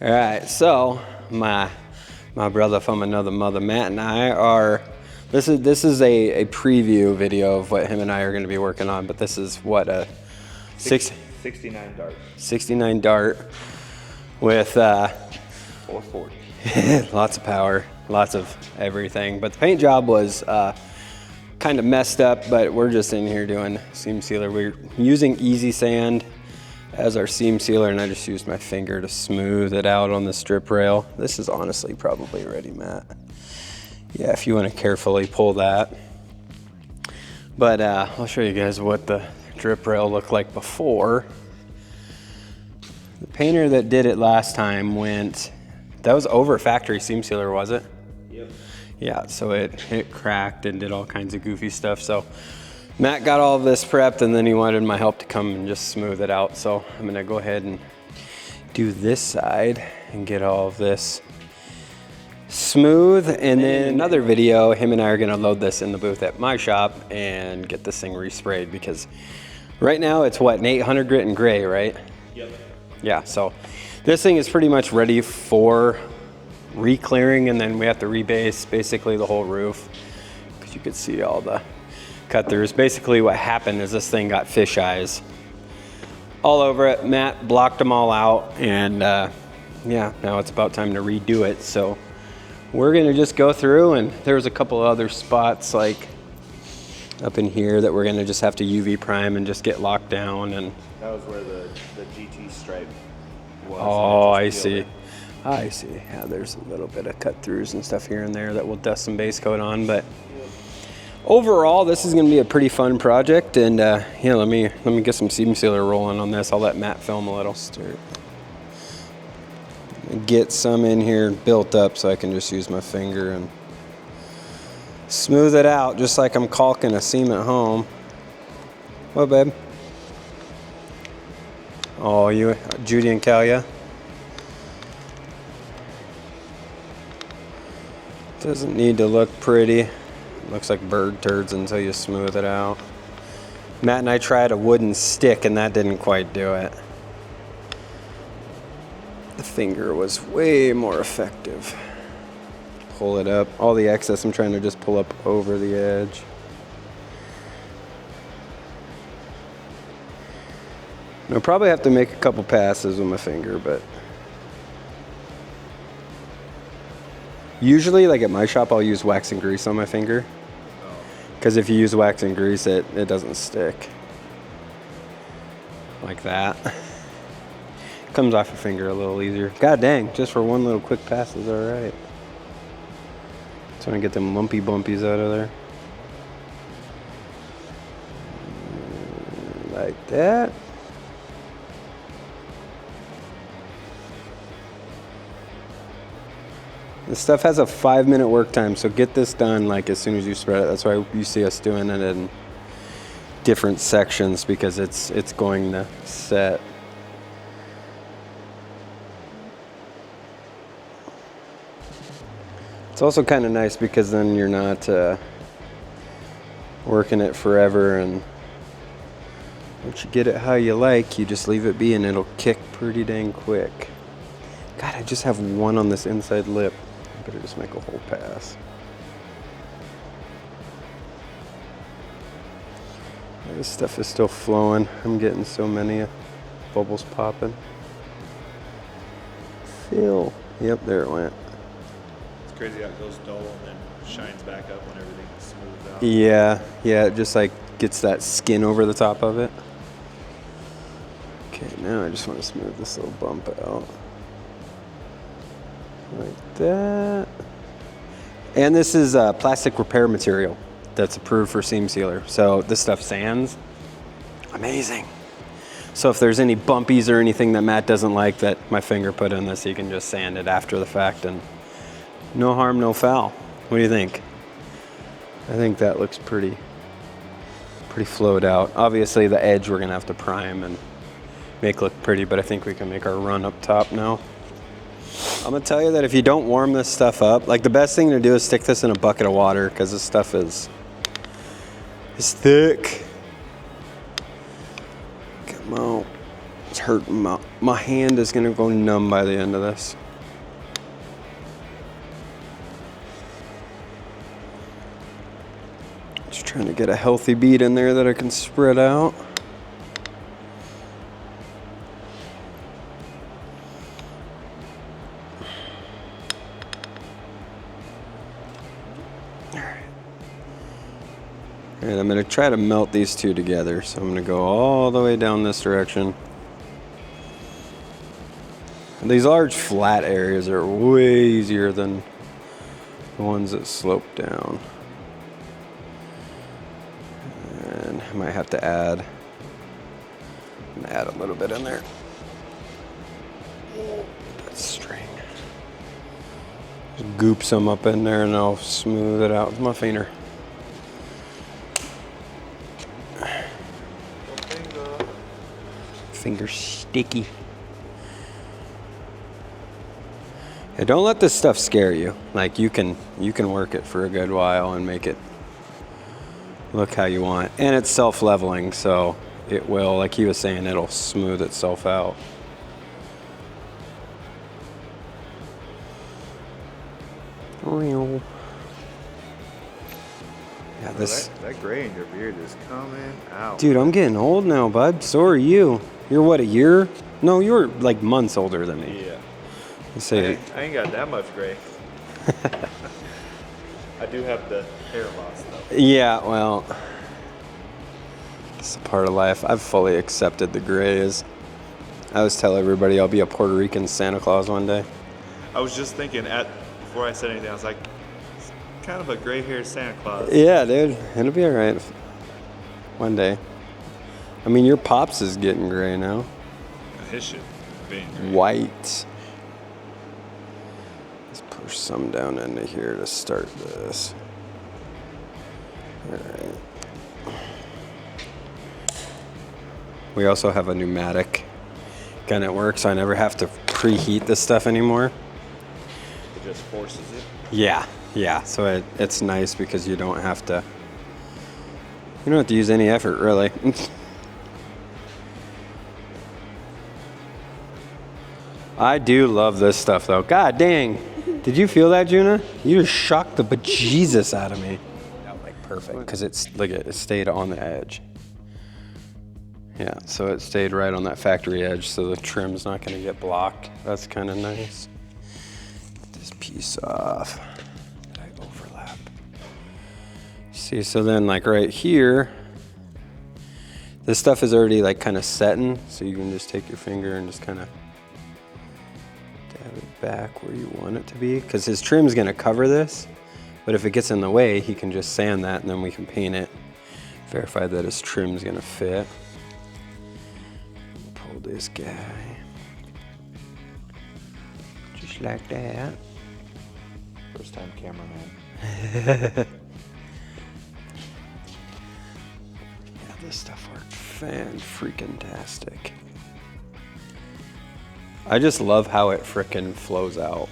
All right, so my brother from another mother, Matt, and I are. This is a preview video of what him and I are going to be working on. But this is what a 69 dart. 69 dart with 440. lots of power, lots of everything. But the paint job was kind of messed up. But we're just in here doing seam sealer. We're using Easy Sand as our seam sealer, and I just used my finger to smooth it out on the strip rail. This is honestly probably ready, Matt. Yeah, if you want to carefully pull that. But I'll show you guys what the drip rail looked like before. The painter that did it last time that was over factory seam sealer, was it? Yep. Yeah, so it cracked and did all kinds of goofy stuff. So Matt got all of this prepped, and then he wanted my help to come and just smooth it out. So I'm gonna go ahead and do this side and get all of this smooth. And then another video, him and I are gonna load this in the booth at my shop and get this thing resprayed, because right now it's what, an 800 grit and gray, right? Yep. Yeah, so this thing is pretty much ready for re-clearing, and then we have to rebase basically the whole roof, because you could see all the cut throughs. Basically what happened is this thing got fish eyes all over it. Matt blocked them all out, and yeah, now it's about time to redo it. So we're gonna just go through, and there's a couple other spots like up in here that we're gonna just have to UV prime and just get locked down. And That was where the GT stripe was. oh, I see. I see. Yeah, there's a little bit of cut throughs and stuff here and there that we'll dust some base coat on, but overall, this is going to be a pretty fun project. And yeah, let me get some seam sealer rolling on this. I'll let Matt film a little. Get some in here built up so I can just use my finger and smooth it out, just like I'm caulking a seam at home. What, babe? Oh, you, Judy and Kalia? Doesn't need to look pretty. Looks like bird turds until you smooth it out. Matt and I tried a wooden stick, and that didn't quite do it. The finger was way more effective. Pull it up. All the excess I'm trying to just pull up over the edge. I'll probably have to make a couple passes with my finger, but usually, like at my shop, I'll use wax and grease on my finger. Because if you use wax and grease, it doesn't stick. Like that. Comes off your finger a little easier. God dang, just for one little quick pass is alright. Just want to get them lumpy bumpies out of there. Like that. This stuff has a 5-minute work time, so get this done like as soon as you spread it. That's why you see us doing it in different sections, because it's going to set. It's also kind of nice because then you're not working it forever, and once you get it how you like, you just leave it be and it'll kick pretty dang quick. God, I just have one on this inside lip. I better just make a whole pass. This stuff is still flowing. I'm getting so many bubbles popping. Fill. Yep, there it went. It's crazy how it goes dull and then shines back up when everything's smoothed out. Yeah, it just like gets that skin over the top of it. Okay, now I just want to smooth this little bump out. Like that. And this is plastic repair material that's approved for seam sealer. So this stuff sands. Amazing. So if there's any bumpies or anything that Matt doesn't like that my finger put in this, he can just sand it after the fact, and no harm, no foul. What do you think? I think that looks pretty flowed out. Obviously the edge we're gonna have to prime and make look pretty, but I think we can make our run up top now. I'm gonna tell you that if you don't warm this stuff up, like the best thing to do is stick this in a bucket of water, because this stuff is thick. Come on, it's hurting my My hand is gonna go numb by the end of this. Just trying to get a healthy bead in there that I can spread out. And I'm gonna try to melt these two together. So I'm gonna go all the way down this direction. And these large flat areas are way easier than the ones that slope down. And I might have to add a little bit in there. That string. Just goop some up in there and I'll smooth it out with my finger. Finger sticky. Yeah, don't let this stuff scare you. Like you can work it for a good while and make it look how you want. And it's self-leveling, so it will, like he was saying, it'll smooth itself out. Yeah, this. That gray in your beard is coming out. Dude, I'm getting old now, bud. So are you. You're what, a year? No, you're like months older than me. Yeah. Let's say. I ain't got that much gray. I do have the hair loss though. Yeah, well, it's a part of life. I've fully accepted the grays. I always tell everybody I'll be a Puerto Rican Santa Claus one day. I was just thinking before I said anything, I was like, it's kind of a gray-haired Santa Claus. Yeah, dude, it'll be all right one day. I mean, your pops is getting gray now. His shit being gray. White. Let's push some down into here to start this. All right. We also have a pneumatic gun at work, so I never have to preheat this stuff anymore. It just forces it. Yeah. So it's nice because you don't have to use any effort really. I do love this stuff though. God dang. Did you feel that, Juna? You just shocked the bejesus out of me. Like perfect. Because it stayed on the edge. Yeah, so it stayed right on that factory edge, so the trim's not gonna get blocked. That's kind of nice. Get this piece off. Did I overlap? See, so then like right here, this stuff is already like kind of setting, so you can just take your finger and just kind of dab it back where you want it to be, because his trim's gonna cover this, but if it gets in the way, he can just sand that and then we can paint it, verify that his trim's gonna fit. Pull this guy, just like that. First time cameraman. Yeah, this stuff worked fan-freaking-tastic. I just love how it frickin' flows out.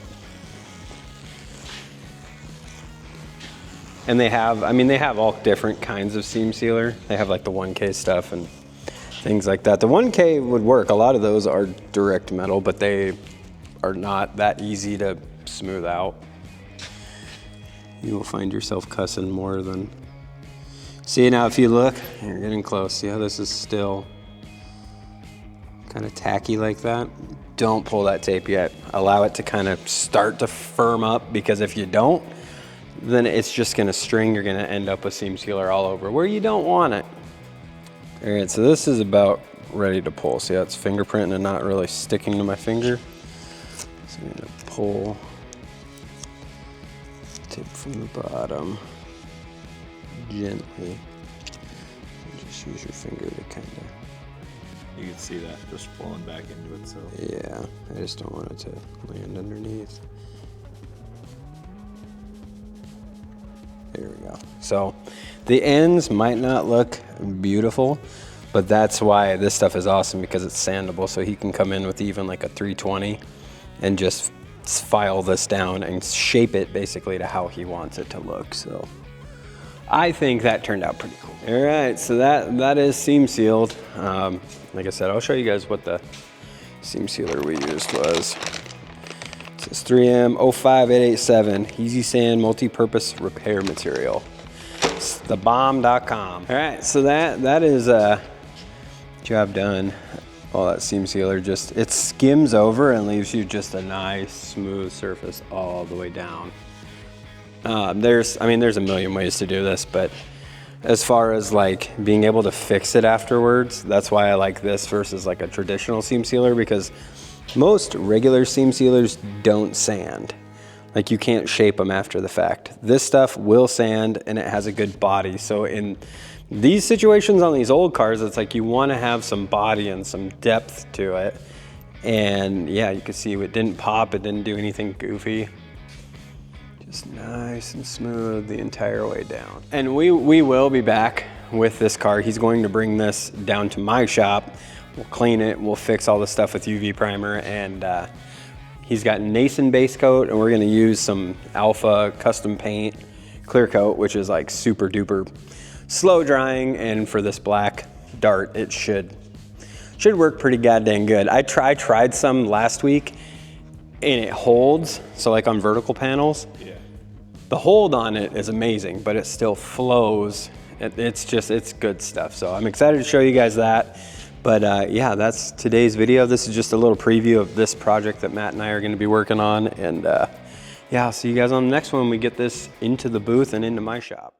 And they have all different kinds of seam sealer. They have like the 1K stuff and things like that. The 1K would work. A lot of those are direct metal, but they are not that easy to smooth out. You will find yourself cussing more than... See, now if you look, you're getting close. See how this is still kind of tacky like that? Don't pull that tape yet. Allow it to kind of start to firm up, because if you don't, then it's just gonna string. You're gonna end up with seam sealer all over where you don't want it. All right, so this is about ready to pull. See how it's fingerprinting and not really sticking to my finger? So I'm gonna pull tip from the bottom gently. And just use your finger to kind of... You can see that just falling back into itself. Yeah, I just don't want it to land underneath. There we go. So the ends might not look beautiful, but that's why this stuff is awesome, because it's sandable. So he can come in with even like a 320 and just file this down and shape it basically to how he wants it to look. So I think that turned out pretty cool. All right, so that is seam sealed. Like I said, I'll show you guys what the seam sealer we used was. It says 3M 05887, Easy Sand Multi-Purpose Repair Material. It's thebomb.com. All right, so that is job done. All that seam sealer just, it skims over and leaves you just a nice smooth surface all the way down. There's a million ways to do this, but as far as like being able to fix it afterwards, that's why I like this versus like a traditional seam sealer, because most regular seam sealers don't sand. Like you can't shape them after the fact. This stuff will sand and it has a good body. So in these situations on these old cars, it's like you want to have some body and some depth to it. And yeah, you can see it didn't pop, it didn't do anything goofy. Just nice and smooth the entire way down. And we will be back with this car. He's going to bring this down to my shop. We'll clean it, we'll fix all the stuff with UV primer, and he's got Nason base coat, and we're gonna use some Alpha custom paint clear coat, which is like super duper slow drying, and for this black dart, it should work pretty goddamn good. I tried some last week, and it holds, so like on vertical panels, yeah, the hold on it is amazing, but it still flows. It's good stuff. So I'm excited to show you guys that. But yeah, that's today's video. This is just a little preview of this project that Matt and I are gonna be working on. And yeah, I'll see you guys on the next one when we get this into the booth and into my shop.